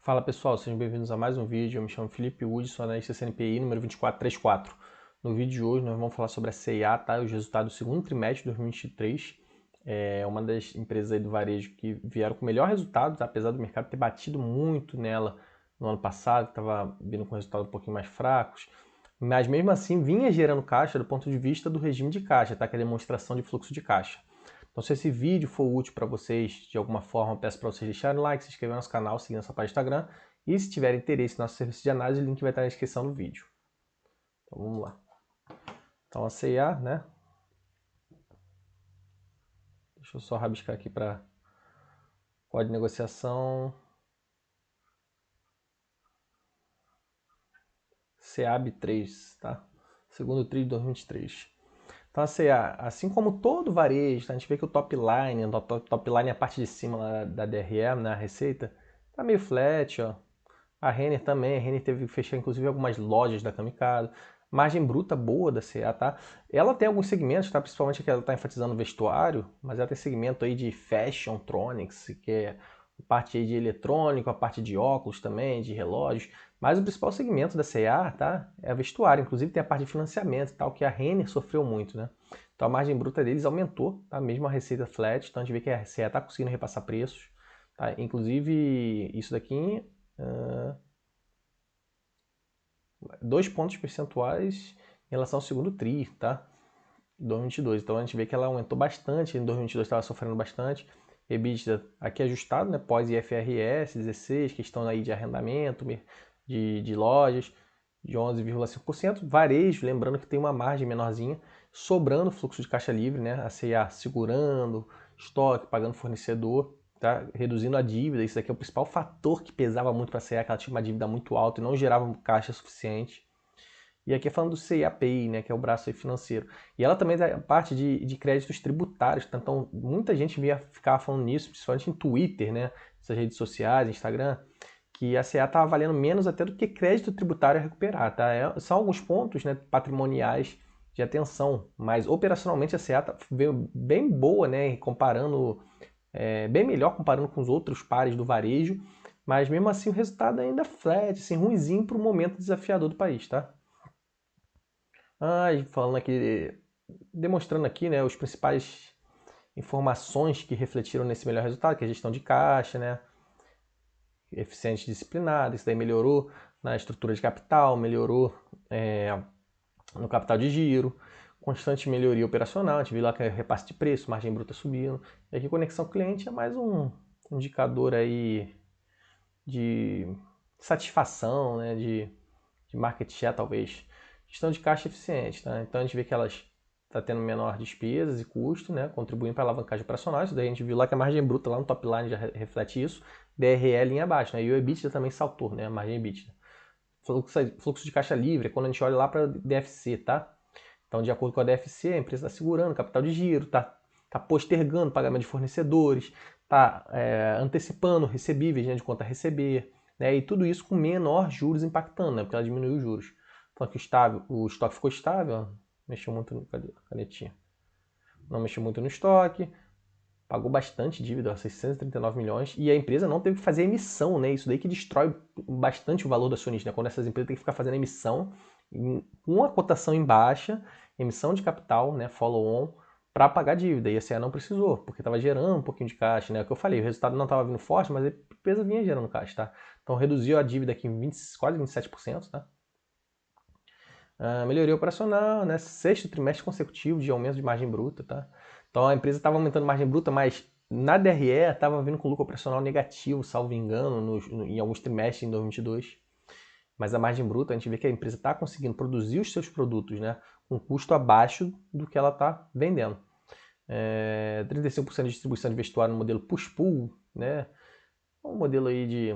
Fala pessoal, sejam bem-vindos a mais um vídeo. Eu me chamo Felipe Wood, sou analista CNPI número 2434. No vídeo de hoje nós vamos falar sobre a C&A, tá? Os resultados do segundo trimestre de 2023. É uma das empresas aí do varejo que vieram com melhor resultado, tá? Apesar do mercado ter batido muito nela no ano passado, que estava vindo com resultados um pouquinho mais fracos. Mas mesmo assim vinha gerando caixa do ponto de vista do regime de caixa, tá? Que é a demonstração de fluxo de caixa. Então, se esse vídeo for útil para vocês de alguma forma, peço para vocês deixarem o like, se inscreverem no nosso canal, seguir nossa página do Instagram. E se tiverem interesse no nosso serviço de análise, o link vai estar na descrição do vídeo. Então, vamos lá. Então, a C&A, né? Deixa eu só rabiscar aqui para código de negociação. CAB3, tá? Segundo TRI de 2023. Então, a C&A, assim como todo varejo, tá? A gente vê que o top line é a parte de cima lá da DRE, né? A receita, tá meio flat, ó. A Renner também, a Renner teve que fechar inclusive algumas lojas da Kamikado. Margem bruta boa da C&A, tá? Ela tem alguns segmentos, tá? Principalmente que ela está enfatizando vestuário, mas ela tem segmento aí de fashion tronics, que é a parte aí de eletrônico, a parte de óculos também, de relógios. Mas o principal segmento da C&A, tá? É a vestuário. Inclusive tem a parte de financiamento e tal, que a Renner sofreu muito, né? Então a margem bruta deles aumentou, tá? Mesmo a receita flat, então a gente vê que a C&A está conseguindo repassar preços, tá? Inclusive isso daqui... 2 pontos percentuais em relação ao segundo TRI, tá? 2022. Então a gente vê que ela aumentou bastante, em 2022 estava sofrendo bastante. EBITDA aqui ajustado, né? Pós IFRS 16, questão aí de arrendamento, de lojas, de 11,5%. Varejo, lembrando que tem uma margem menorzinha, sobrando fluxo de caixa livre, né? A C&A segurando estoque, pagando fornecedor, tá? Reduzindo a dívida. Isso aqui é o principal fator que pesava muito para a C&A, que ela tinha uma dívida muito alta e não gerava caixa suficiente. E aqui é falando do CIAPI, né, que é o braço aí financeiro. E ela também é parte de créditos tributários. Tá? Então, muita gente via ficar falando nisso, principalmente em Twitter, né, essas redes sociais, Instagram, que a CA estava valendo menos até do que crédito tributário a recuperar. Tá? São alguns pontos, né, patrimoniais de atenção, mas operacionalmente a CA veio bem boa, né, comparando, bem melhor comparando com os outros pares do varejo, mas mesmo assim o resultado ainda é flat, assim, ruinzinho para o momento desafiador do país, tá? Falando aqui, demonstrando aqui, né, os principais informações que refletiram nesse melhor resultado, que é a gestão de caixa, né, eficiente e disciplinada, isso daí melhorou na estrutura de capital, melhorou no capital de giro, constante melhoria operacional, a gente viu lá que é repasse de preço, margem bruta subindo, e aqui conexão cliente é mais um indicador aí de satisfação, né, de market share talvez, gestão de caixa eficiente, tá? Então a gente vê que elas está tendo menor despesas e custo, né? Contribuindo para a alavancagem operacional. Isso daí a gente viu lá que a margem bruta lá no top line já reflete isso. DRL em abaixo, né? E o EBITDA também saltou, né? A margem EBITDA. Fluxo de caixa livre é quando a gente olha lá para DFC, tá? Então, de acordo com a DFC, a empresa está segurando capital de giro, tá postergando pagamento de fornecedores, está antecipando recebíveis, né, de conta a receber, né, e tudo isso com menor juros impactando, né, porque ela diminuiu os juros. Então aqui o estoque ficou estável, ó, mexeu muito no, cadê a canetinha? Não mexeu muito no estoque, pagou bastante dívida, 639 milhões, e a empresa não teve que fazer emissão, né? Isso daí que destrói bastante o valor do acionista, né? Quando essas empresas têm que ficar fazendo emissão com a cotação em baixa, emissão de capital, né, follow-on, para pagar dívida. E a CE não precisou, porque estava gerando um pouquinho de caixa, né? É o que eu falei, o resultado não estava vindo forte, mas a empresa vinha gerando caixa, tá? Então reduziu a dívida aqui em quase 27%, tá? Melhoria operacional, né? Sexto trimestre consecutivo de aumento de margem bruta, tá? Então a empresa estava aumentando margem bruta, mas na DRE estava vindo com lucro operacional negativo, salvo engano, em alguns trimestres em 2022. Mas a margem bruta, a gente vê que a empresa está conseguindo produzir os seus produtos, né, com custo abaixo do que ela está vendendo. 35% de distribuição de vestuário no modelo push-pull, né? Um modelo aí de...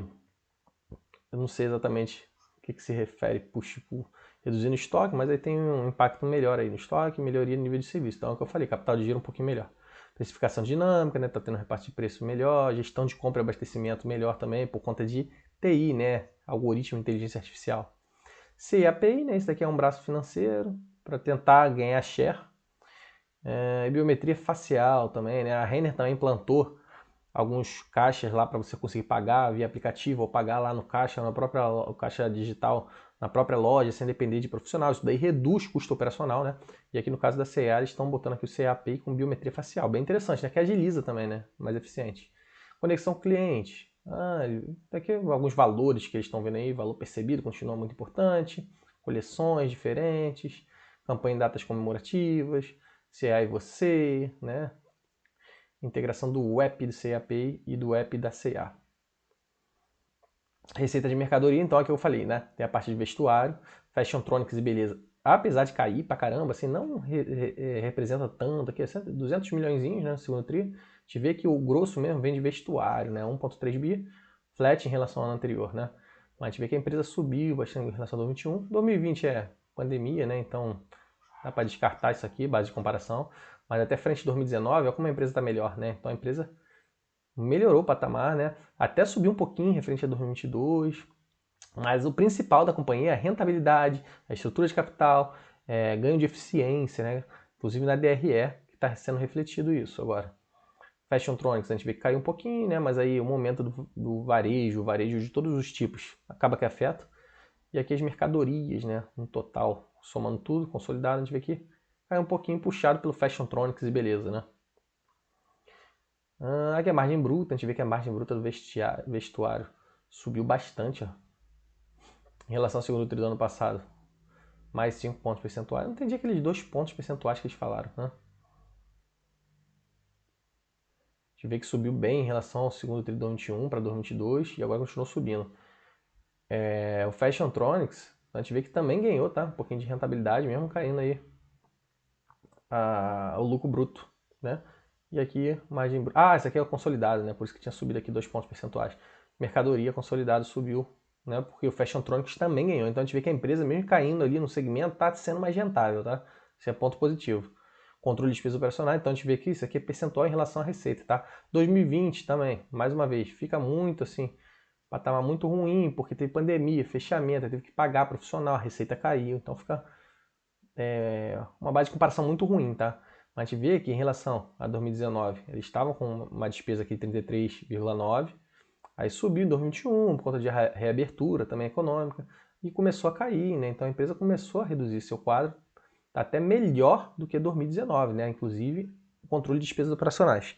Eu não sei exatamente o que se refere push-pull. Reduzindo estoque, mas aí tem um impacto melhor aí no estoque, melhoria no nível de serviço. Então é o que eu falei, capital de giro um pouquinho melhor. Precificação dinâmica, né? Tá tendo repasse de preço melhor, gestão de compra e abastecimento melhor também, por conta de TI, né? Algoritmo de inteligência artificial. CAPI, né? Esse daqui é um braço financeiro para tentar ganhar share. E biometria facial também, né? A Renner também implantou alguns caixas lá para você conseguir pagar via aplicativo ou pagar lá no caixa, na própria caixa digital, na própria loja, sem depender de profissional. Isso daí reduz custo operacional, né? E aqui no caso da C&A, eles estão botando aqui o C&A Pay com biometria facial. Bem interessante, né? Que agiliza também, né? Mais eficiente. Conexão cliente. Daqui alguns valores que eles estão vendo aí. Valor percebido continua muito importante. Coleções diferentes. Campanha em datas comemorativas. C&A e você, né? Integração do app do C&A Pay e do app da C&A. Receita de mercadoria, então, é o que eu falei, né? Tem a parte de vestuário, Fashiontronics e beleza. Apesar de cair pra caramba, assim, não representa tanto aqui, 200 milhões, né, no segundo tri. A gente vê que o grosso mesmo vem de vestuário, né? 1,3 bi, flat em relação ao ano anterior, né? Mas a gente vê que a empresa subiu bastante em relação a 2021. 2020 é pandemia, né? Então dá para descartar isso aqui, base de comparação. Mas até frente de 2019, olha como a empresa está melhor, né? Então a empresa melhorou o patamar, né? Até subiu um pouquinho referente a 2022, mas o principal da companhia é a rentabilidade, a estrutura de capital, ganho de eficiência, né? Inclusive na DRE, que está sendo refletido isso agora. Fashiontronics, a gente vê que caiu um pouquinho, né? Mas aí o momento do varejo, o varejo de todos os tipos, acaba que afeta. E aqui as mercadorias, né? No total, somando tudo, consolidado, a gente vê que caiu um pouquinho puxado pelo Fashiontronics e beleza, né? Aqui a margem bruta, a gente vê que a margem bruta do vestuário subiu bastante, ó, em relação ao segundo tri do ano passado. Mais 5 pontos percentuais. Não entendi aqueles 2 pontos percentuais que eles falaram, né? A gente vê que subiu bem em relação ao segundo tri de 2021 para 2022 e agora continuou subindo. O Fashiontronics, a gente vê que também ganhou, tá? Um pouquinho de rentabilidade, mesmo caindo aí o lucro bruto, né? E aqui, margem bruta. Esse aqui é o consolidado, né? Por isso que tinha subido aqui 2 pontos percentuais. Mercadoria consolidado subiu, né? Porque o Fashiontronics também ganhou. Então a gente vê que a empresa, mesmo caindo ali no segmento, está sendo mais rentável, tá? Isso é ponto positivo. Controle de despesas operacionais, então a gente vê que isso aqui é percentual em relação à receita, tá? 2020 também, mais uma vez, fica muito assim, patamar muito ruim, porque teve pandemia, fechamento, teve que pagar profissional, a receita caiu, então fica uma base de comparação muito ruim, tá? Mas a gente vê que em relação a 2019, eles estavam com uma despesa aqui de 33,9, aí subiu em 2021 por conta de reabertura também econômica e começou a cair, né? Então a empresa começou a reduzir seu quadro, tá até melhor do que 2019, né? Inclusive o controle de despesas operacionais.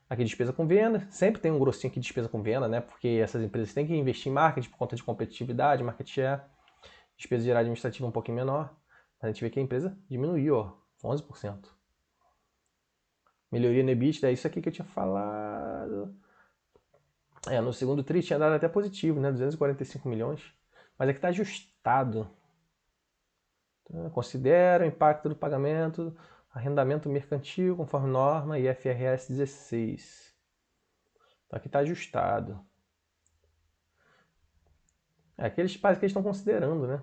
Aqui despesa com venda, sempre tem um grossinho aqui de despesa com venda, né? Porque essas empresas têm que investir em marketing por conta de competitividade, market share, despesa geral administrativa um pouquinho menor. A gente vê que a empresa diminuiu, ó, 11%. Melhoria no EBITDA, é isso aqui que eu tinha falado. No segundo tri tinha dado até positivo, né? 245 milhões. Mas aqui está ajustado. Considera o impacto do pagamento, arrendamento mercantil conforme norma e IFRS 16. Então aqui está ajustado. Aqueles pais que eles estão considerando, né?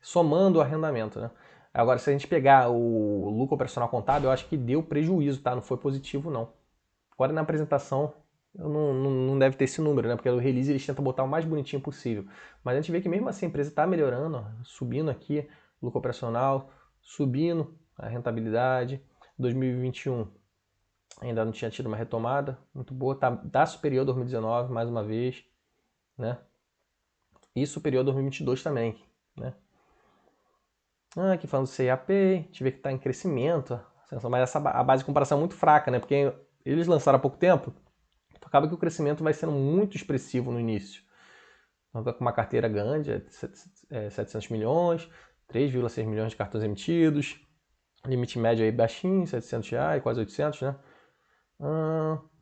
Somando o arrendamento, né? Agora, se a gente pegar o lucro operacional contábil, eu acho que deu prejuízo, tá? Não foi positivo, não. Agora, na apresentação, não deve ter esse número, né? Porque o release eles tentam botar o mais bonitinho possível. Mas a gente vê que mesmo assim a empresa está melhorando, ó, subindo aqui o lucro operacional, subindo a rentabilidade. 2021 ainda não tinha tido uma retomada muito boa, tá superior a 2019, mais uma vez, né? E superior a 2022 também, né? Aqui falando do CAP, a gente vê que está em crescimento, mas a base de comparação é muito fraca, né? Porque eles lançaram há pouco tempo, então acaba que o crescimento vai sendo muito expressivo no início. Então está com uma carteira grande, 700 milhões, 3,6 milhões de cartões emitidos, limite médio aí baixinho, R$700, quase 800, né?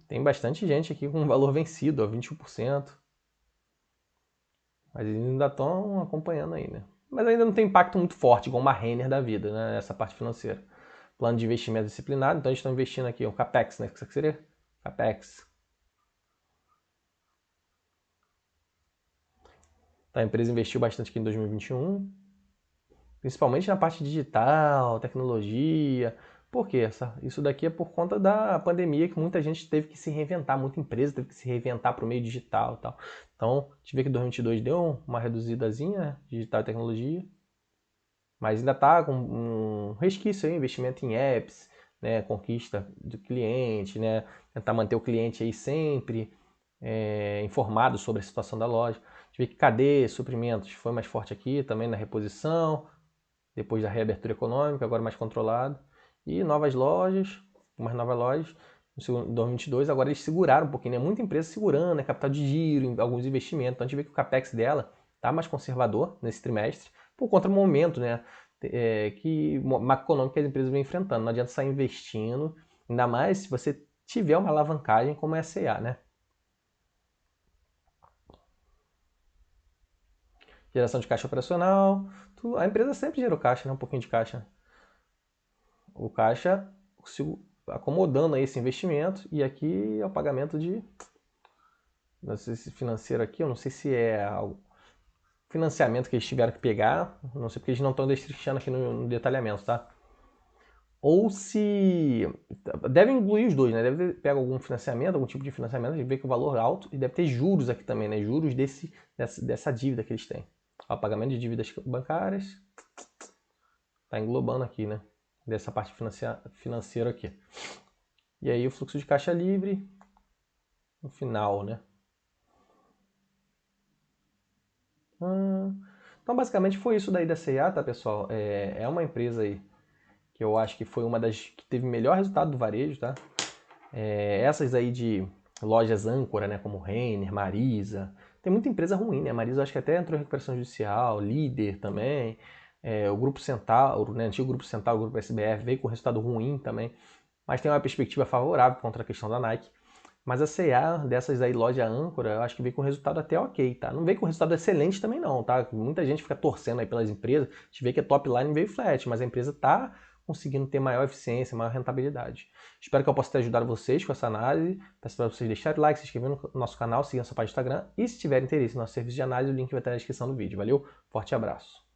Tem bastante gente aqui com valor vencido, ó, 21%. Mas eles ainda estão acompanhando aí, né? Mas ainda não tem impacto muito forte, igual uma Renner da vida, né? Essa parte financeira. Plano de investimento disciplinado, então eles estão investindo aqui, o CAPEX, né? O que seria? CAPEX. Então, a empresa investiu bastante aqui em 2021, principalmente na parte digital, tecnologia. Por quê? Isso daqui é por conta da pandemia, que muita gente teve que se reinventar, muita empresa teve que se reinventar para o meio digital e tal. Então, a gente vê que 2022 deu uma reduzidazinha, digital e tecnologia, mas ainda está com um resquício aí, investimento em apps, né, conquista do cliente, né, tentar manter o cliente aí sempre informado sobre a situação da loja. A gente vê que Cadê Suprimentos foi mais forte aqui, também na reposição, depois da reabertura econômica, agora mais controlado. E novas lojas, umas novas lojas, em 2022, agora eles seguraram um pouquinho, né? Muita empresa segurando, né? Capital de giro, alguns investimentos. Então a gente vê que o capex dela está mais conservador nesse trimestre, por conta do momento, né? Macroeconômico que as empresas vêm enfrentando. Não adianta sair investindo, ainda mais se você tiver uma alavancagem como é a C&A, né? Geração de caixa operacional, a empresa sempre gerou caixa, né? Um pouquinho de caixa. O caixa acomodando aí esse investimento, e aqui é o pagamento de, não sei se financeiro aqui, eu não sei se é financiamento que eles tiveram que pegar, não sei porque eles não estão destrinchando aqui no detalhamento, tá? Ou se deve incluir os dois, né? Deve pegar algum financiamento, algum tipo de financiamento, a gente vê que o valor é alto, e deve ter juros aqui também, né? Juros dessa dívida que eles têm. O pagamento de dívidas bancárias está englobando aqui, né? Dessa parte financeira aqui. E aí o fluxo de caixa livre no final, né? Então basicamente foi isso daí da C&A, tá, pessoal? É uma empresa aí que eu acho que foi uma das que teve melhor resultado do varejo, tá? Essas aí de lojas âncora, né, como Renner, Marisa, tem muita empresa ruim, né? Marisa eu acho que até entrou em recuperação judicial, Líder também, o Grupo Centauro, né, antigo Grupo Centauro, o Grupo SBF, veio com resultado ruim também, mas tem uma perspectiva favorável contra a questão da Nike. Mas a C&A, dessas aí, loja âncora, eu acho que veio com resultado até ok, tá? Não veio com resultado excelente também não, tá? Muita gente fica torcendo aí pelas empresas, a gente vê que a top line veio flat, mas a empresa tá conseguindo ter maior eficiência, maior rentabilidade. Espero que eu possa ter ajudado vocês com essa análise. Peço para vocês deixarem o like, se inscreverem no nosso canal, seguir nossa página do Instagram e se tiver interesse no nosso serviço de análise, o link vai estar na descrição do vídeo. Valeu, forte abraço!